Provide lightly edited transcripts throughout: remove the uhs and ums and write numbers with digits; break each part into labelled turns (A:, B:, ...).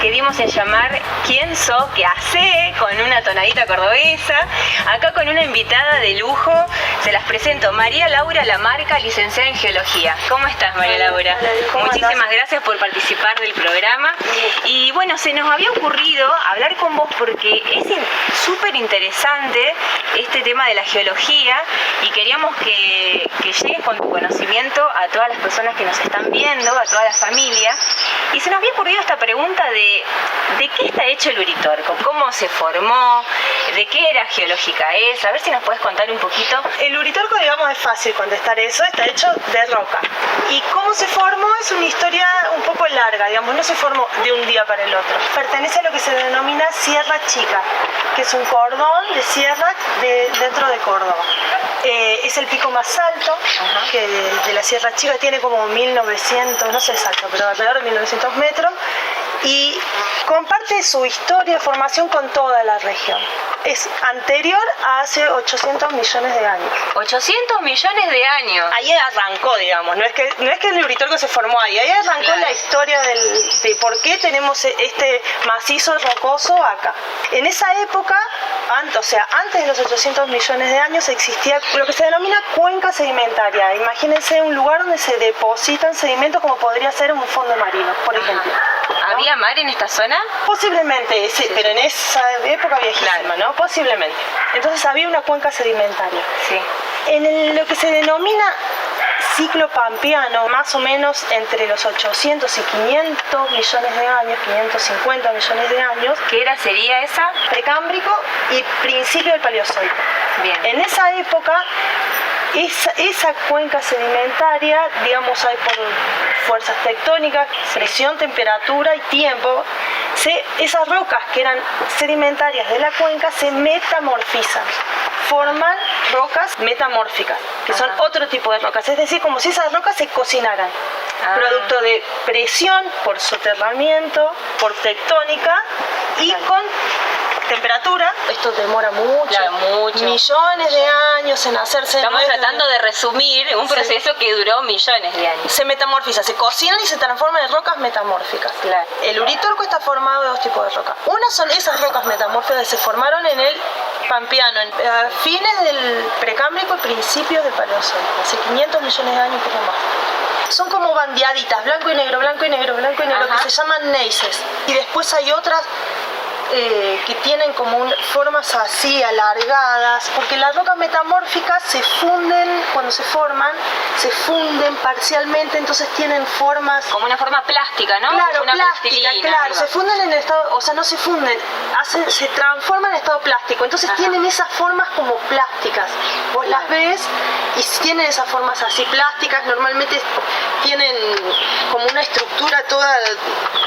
A: Que dimos en llamar ¿Quién so que hace? Con una tonadita cordobesa. Acá con una invitada de lujo. Se las presento, María Laura Lamarca, licenciada en Geología. ¿Cómo estás, María Laura? Muchísimas gracias por participar del programa. Y bueno, se nos había ocurrido hablar con vos porque es súper interesante este tema de la geología y queríamos que llegues con tu conocimiento a todas las personas que nos están viendo, a toda la familia. Y se nos había ocurrido esta pregunta de qué está hecho el Uritorco, cómo se formó, de qué era geológica es. A ver si nos puedes contar un poquito.
B: El Uritorco, digamos, es fácil contestar eso, está hecho de roca. Y cómo se formó es una historia un poco larga, digamos, no se formó de un día para el otro. Pertenece a lo que se denomina Sierra Chica, que es un cordón de sierras dentro de Córdoba. Es el pico más alto que de la Sierra Chica, tiene como 1900, no sé exacto, pero alrededor de 1900 metros, y comparte su historia de formación con toda la región. Es anterior a hace 800 millones de años.
A: 800 millones de años.
B: Ahí arrancó, digamos, no es que el Uritorco se formó ahí arrancó la historia de por qué tenemos este macizo rocoso acá. En esa época, antes de los 800 millones de años, existía lo que se denomina cuenca sedimentaria. Imagínense un lugar donde se depositan sedimentos como podría ser un fondo marino, por ejemplo.
A: ¿Había mar en esta zona?
B: Posiblemente, sí, pero en esa época viejísima, ¿no? Posiblemente. Entonces había una cuenca sedimentaria.
A: Sí.
B: En lo que se denomina ciclo pampeano, más o menos entre los 800 y 500 millones de años, 550 millones de años.
A: ¿Qué era sería esa?
B: Precámbrico y principio del Paleozoico.
A: Bien.
B: En esa época, esa cuenca sedimentaria, digamos, hay por fuerzas tectónicas, presión, temperatura y tiempo, esas rocas que eran sedimentarias de la cuenca se metamorfizan, forman rocas metamórficas, que son otro tipo de rocas, es decir, como si esas rocas se cocinaran, producto de presión por soterramiento, por tectónica y con temperatura. Esto demora mucho, millones de años en hacerse.
A: Estamos tratando de resumir un proceso que duró millones de años.
B: Se metamorfiza, se cocinan y se transforman en rocas metamórficas.
A: Claro.
B: El Uritorco está formado de dos tipos de rocas. Una son esas rocas metamórficas que se formaron en el Pampeano, a fines del Precámbrico y principios del Paleozoico, hace 500 millones de años, un poco más. Son como bandeaditas, blanco y negro, blanco y negro, blanco y negro, que se llaman neises. Y después hay otras que tienen como formas así alargadas, porque las rocas metamórficas se funden, cuando se forman, se funden parcialmente, entonces tienen formas...
A: Como una forma plástica, ¿no?
B: Claro,
A: una
B: plástica, claro, se funden en estado, o sea, no se funden, se transforman en estado plástico, entonces tienen esas formas como plásticas. Vos las ves y tienen esas formas así plásticas, normalmente tienen como una estructura toda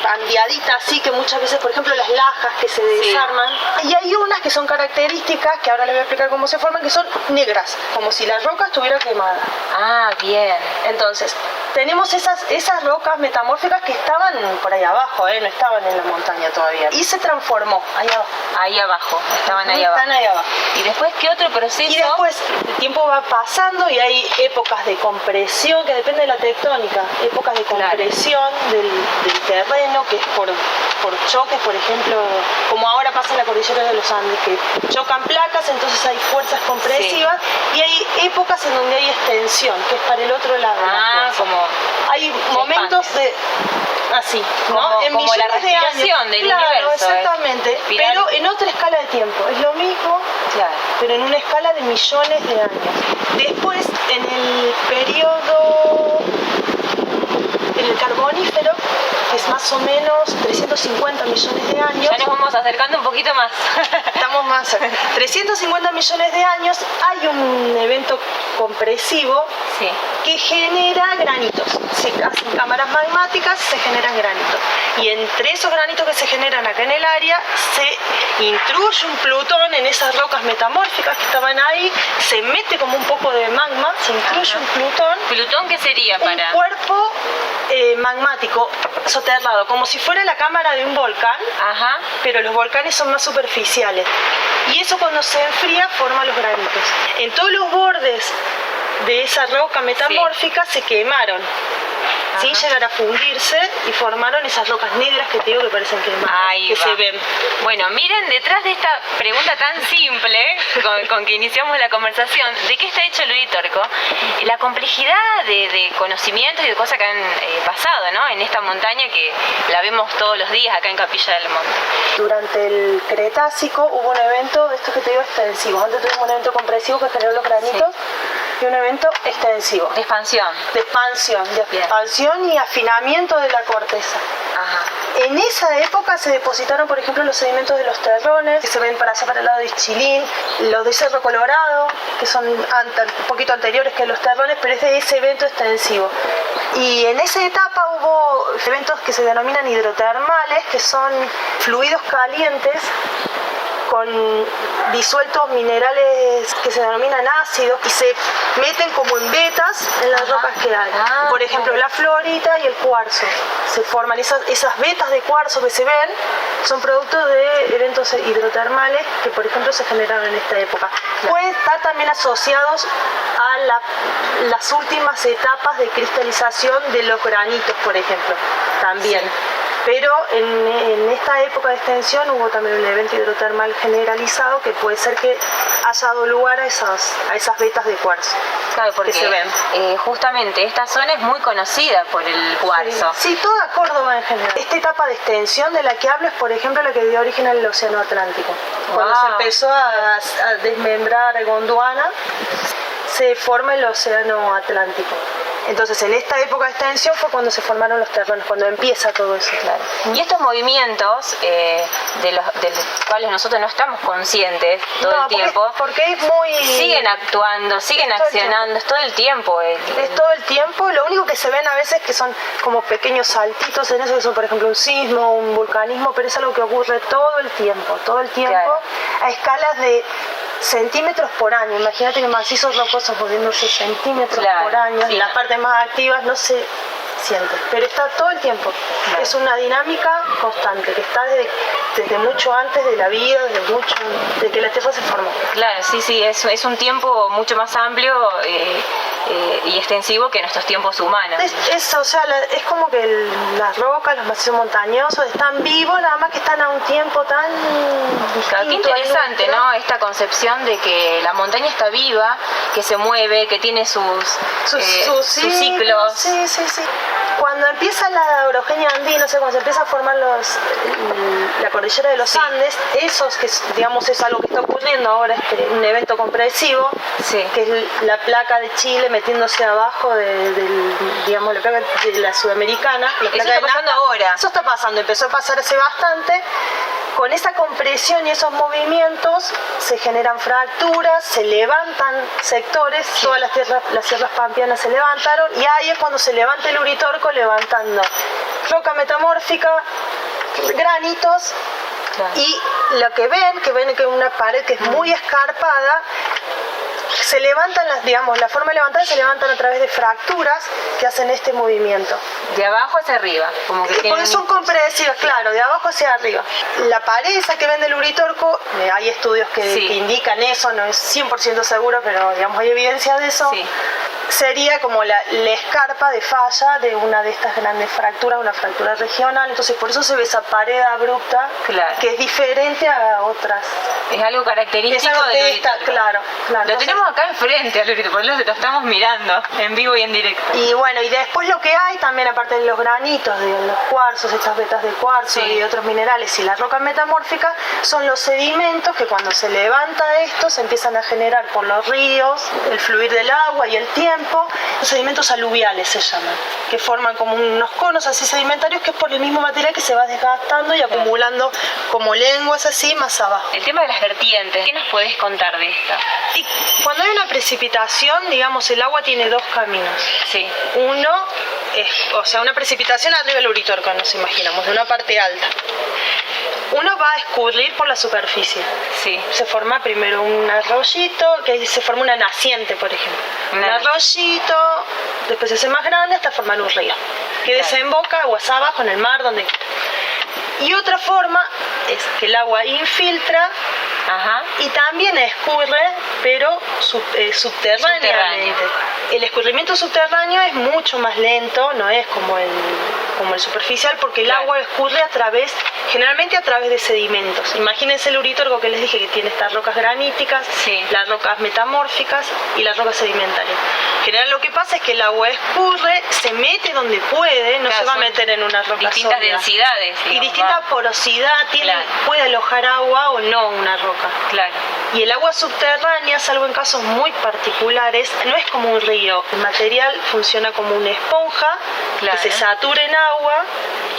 B: bandeadita así, que muchas veces, por ejemplo, las lajas que se desarman. Y hay unas que son características, que ahora les voy a explicar cómo se forman, que son negras, como si la roca estuviera quemada.
A: Ah, bien.
B: Entonces, tenemos esas rocas metamórficas que estaban por ahí abajo, no estaban en la montaña todavía. Y se transformó ahí abajo.
A: Ahí abajo, estaban ahí abajo.
B: Están ahí abajo.
A: ¿Y después qué otro proceso?
B: Y después el tiempo va pasando y hay épocas de compresión, que depende de la tectónica, épocas de compresión del terreno, que es por choques, por ejemplo, como ahora pasa en la cordillera de los Andes, que chocan placas, entonces hay fuerzas compresivas, y hay épocas en donde hay extensión, que es para el otro lado.
A: Como
B: hay momentos de así, ¿no? En
A: como la
B: millones de
A: respiración
B: años.
A: del
B: Claro,
A: universo.
B: exactamente, pero en otra escala de tiempo. Es lo mismo, pero en una escala de millones de años. Después, en el periodo, en el Carbonífero, que es más más o menos 350 millones de años.
A: Ya nos vamos acercando un poquito más.
B: Estamos más cerca. 350 millones de años hay un evento compresivo
A: Sí.
B: que genera granitos. Se hacen cámaras magmáticas, se generan granitos. Y entre esos granitos que se generan acá en el área, se intruye un Plutón en esas rocas metamórficas que estaban ahí, se mete como un poco de magma, se intruye un Plutón.
A: ¿Plutón qué sería
B: Un
A: para...?
B: cuerpo magmático soterrado, como si fuera la cámara de un volcán,
A: Ajá.
B: pero los volcanes son más superficiales. Y eso cuando se enfría forma los granitos. En todos los bordes de esa roca metamórfica se quemaron, sin llegar a fundirse, y formaron esas rocas negras que te digo que parecen quemadas,
A: Ahí
B: que
A: va.
B: se ven.
A: Bueno, miren, detrás de esta pregunta tan simple con que iniciamos la conversación, ¿de qué está hecho el Uritorco? La complejidad de conocimientos y de cosas que han pasado, ¿no? En esta montaña que la vemos todos los días acá en Capilla del Monte.
B: Durante el Cretácico hubo un evento de estos que te digo extensivo. Antes tuvimos un evento compresivo que generó los granitos y un evento extensivo.
A: De expansión.
B: De expansión y afinamiento de la corteza.
A: Ajá.
B: En esa época se depositaron, por ejemplo, los sedimentos de los terrones, que se ven para allá para el lado de Ischilín, los de Cerro Colorado, que son un poquito anteriores que los terrones, pero es de ese evento extensivo. Y en esa etapa hubo eventos que se denominan hidrotermales, que son fluidos calientes con disueltos minerales que se denominan ácidos y se meten como en vetas en las rocas que hay. Por ejemplo, la fluorita y el cuarzo. Se forman esas vetas de cuarzo que se ven, son productos de eventos hidrotermales que, por ejemplo, se generaron en esta época. Pueden estar también asociados a las últimas etapas de cristalización de los granitos, por ejemplo, también. Sí. Pero en esta época de extensión hubo también un evento hidrotermal generalizado que puede ser que haya dado lugar a esas vetas de cuarzo.
A: Claro, porque
B: que se ven.
A: Justamente esta zona es muy conocida por el cuarzo.
B: Sí, toda Córdoba en general. Esta etapa de extensión de la que hablo es, por ejemplo, la que dio origen al Océano Atlántico. Cuando se empezó a desmembrar Gondwana, se forma el Océano Atlántico. Entonces, en esta época de extensión fue cuando se formaron los terrones, cuando empieza todo eso. Claro.
A: Y estos movimientos de los cuales nosotros no estamos conscientes todo el tiempo,
B: porque es muy...
A: siguen actuando, siguen accionando, es todo el tiempo.
B: Es todo el tiempo, lo único que se ven a veces que son como pequeños saltitos en eso, que son por ejemplo un sismo, un vulcanismo, pero es algo que ocurre todo el tiempo, claro. A escalas de centímetros por año. Imagínate que macizos rocosos moviéndose centímetros por año, sí. Las partes más activas no se sienten, pero está todo el tiempo. Claro. Es una dinámica constante que está desde mucho antes de la vida, desde que la Tierra se formó.
A: Claro, sí, es un tiempo mucho más amplio y extensivo que nuestros tiempos humanos.
B: Es como que las rocas, los macizos montañosos están vivos, nada más que están a un tiempo tan distinto.
A: Claro, qué interesante, ¿no? Esta concepción de que la montaña está viva, que se mueve, que tiene sus ciclos.
B: Sí. Cuando empieza la orogenia andina, cuando se empieza a formar la cordillera de los Andes, esos que digamos es algo que está ocurriendo ahora, un evento compresivo, que es la placa de Chile metiéndose abajo digamos la placa de la sudamericana.
A: Eso está pasando ahora.
B: Eso está pasando, empezó a pasar hace bastante. Con esa compresión y esos movimientos se generan fracturas, se levantan sectores, todas las sierras pampeanas se levantaron, y ahí es cuando se levanta el Uritorco levantando roca metamórfica, granitos, y lo que ven que es una pared que es muy escarpada, se levantan la forma de levantar se levantan a través de fracturas que hacen este movimiento.
A: De abajo hacia arriba, como que
B: porque son comprensivas, claro, de abajo hacia arriba. La pared esa que ven del Uritorco, hay estudios que indican eso, no es 100% seguro, pero digamos hay evidencia de eso. Sí. Sería como la escarpa de falla de una de estas grandes fracturas, una fractura regional, entonces por eso se ve esa pared abrupta, que es diferente a otras.
A: Es algo característico del Uritorco.
B: Claro.
A: Lo tenemos acá enfrente al Uritorco, por eso lo estamos mirando en vivo y en directo.
B: Y bueno, y después lo que hay también, aparte de los granitos, de los cuarzos, estas vetas de cuarzo y otros minerales y la roca metamórfica, son los sedimentos que cuando se levanta esto se empiezan a generar por los ríos, el fluir del agua y el tiempo, tiempo. Los sedimentos aluviales se llaman, que forman como unos conos así sedimentarios, que es por el mismo material que se va desgastando y acumulando como lenguas así más abajo.
A: El tema de las vertientes, ¿qué nos podés contar de esta?
B: Y cuando hay una precipitación, digamos, el agua tiene dos caminos.
A: Sí.
B: Uno es, o sea, una precipitación arriba del Uritorco, nos imaginamos, de una parte alta. Uno va a escurrir por la superficie.
A: Sí.
B: Se forma primero un arroyito, que se forma una naciente, por ejemplo. Un arroyito, después se hace más grande hasta formar un río, que desemboca aguas abajo en el mar, donde quiera. Y otra forma es que el agua infiltra.
A: Ajá.
B: Y también escurre, pero subterráneamente. El escurrimiento subterráneo es mucho más lento, no es como el superficial, porque el agua escurre generalmente a través de sedimentos. Imagínense el Uritorco que les dije que tiene estas rocas graníticas, las rocas metamórficas y las rocas sedimentarias. En general lo que pasa es que el agua escurre, se mete donde puede, no se va a meter en una roca
A: distintas
B: sólida.
A: Densidades.
B: Y distinta porosidad, puede alojar agua o no una roca.
A: Claro.
B: Y el agua subterránea, salvo en casos muy particulares, no es como un río. El material funciona como una esponja que se satura en agua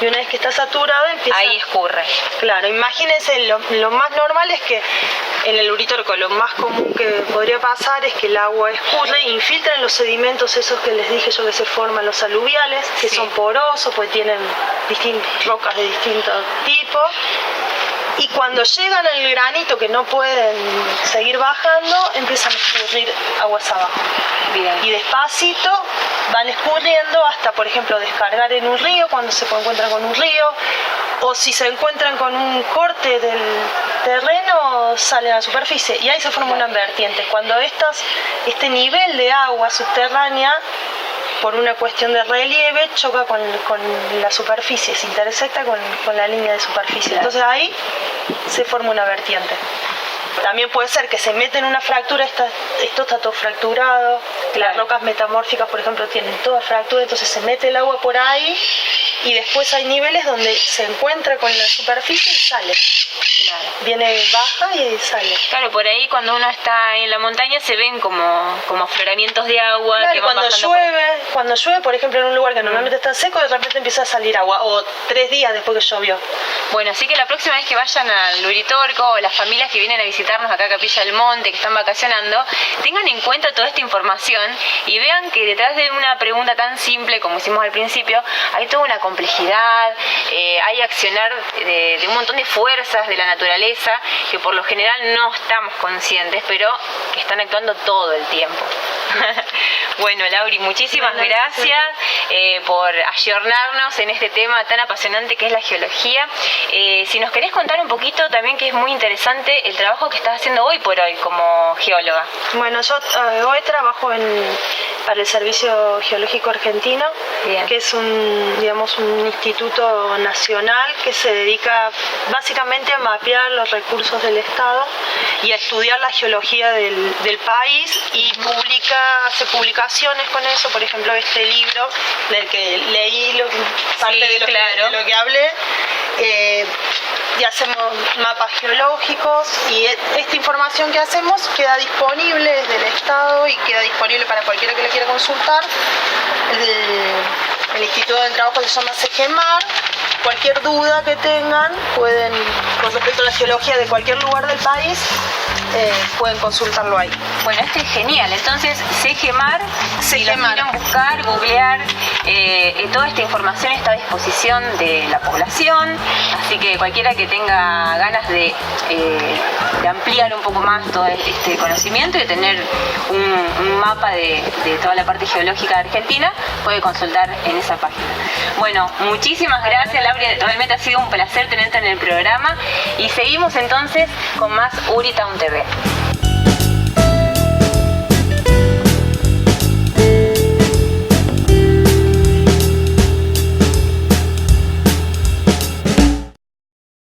B: y una vez que está saturado empieza...
A: Ahí escurre.
B: Claro, imagínense, lo más normal es que en el Uritorco lo más común que podría pasar es que el agua escurre e infiltra en los sedimentos esos que les dije yo que se forman los aluviales, que son porosos, pues tienen rocas de distintos tipos. Y cuando llegan al granito que no pueden seguir bajando, empiezan a escurrir aguas abajo. Bien. Y despacito van escurriendo hasta, por ejemplo, descargar en un río cuando se encuentran con un río, o si se encuentran con un corte del terreno, salen a la superficie y ahí se forma una vertiente. Cuando este nivel de agua subterránea, por una cuestión de relieve, choca con la superficie, se intersecta con la línea de superficie. Entonces ahí se forma una vertiente. También puede ser que se mete en una fractura, esto está todo fracturado, las rocas metamórficas, por ejemplo, tienen toda fractura, entonces se mete el agua por ahí y después hay niveles donde se encuentra con la superficie y sale. Claro. Viene baja y sale.
A: Claro, por ahí cuando uno está en la montaña se ven como afloramientos de agua.
B: Claro,
A: que van
B: cuando llueve, por ejemplo, en un lugar que normalmente está seco, de repente empieza a salir agua, o 3 días después que llovió.
A: Bueno, así que la próxima vez que vayan al Uritorco, o las familias que vienen a visitarnos acá a Capilla del Monte, que están vacacionando, tengan en cuenta toda esta información y vean que detrás de una pregunta tan simple como hicimos al principio, hay toda una complejidad, hay accionar de un montón de fuerzas de la naturaleza que por lo general no estamos conscientes, pero que están actuando todo el tiempo. Bueno, Lauri, muchísimas gracias por ayornarnos en este tema tan apasionante que es la geología. Si nos querés contar un poquito también, que es muy interesante el trabajo que estás haciendo hoy por hoy como geóloga.
B: Bueno, yo hoy trabajo para el Servicio Geológico Argentino, que es un instituto nacional que se dedica básicamente a mapear los recursos del Estado y a estudiar la geología del país, y hace publicaciones con eso. Por ejemplo, este libro del que leí parte de lo que hablé, y hacemos mapas geológicos, y esta información que hacemos queda disponible desde el Estado y queda disponible para cualquiera que la quiera consultar. El Instituto del Trabajo se llama SEGEMAR. Cualquier duda que tengan con respecto a la geología de cualquier lugar del país, pueden consultarlo ahí.
A: Bueno, esto es genial. Entonces, SEGEMAR, si lo quieren buscar, googlear, toda esta información está a disposición de la población, así que cualquiera que tenga ganas de ampliar un poco más todo este conocimiento y de tener un mapa de toda la parte geológica de Argentina, puede consultar en esa página. Bueno, muchísimas gracias, Laura, realmente ha sido un placer tenerte en el programa, y seguimos entonces con más Uri Town TV.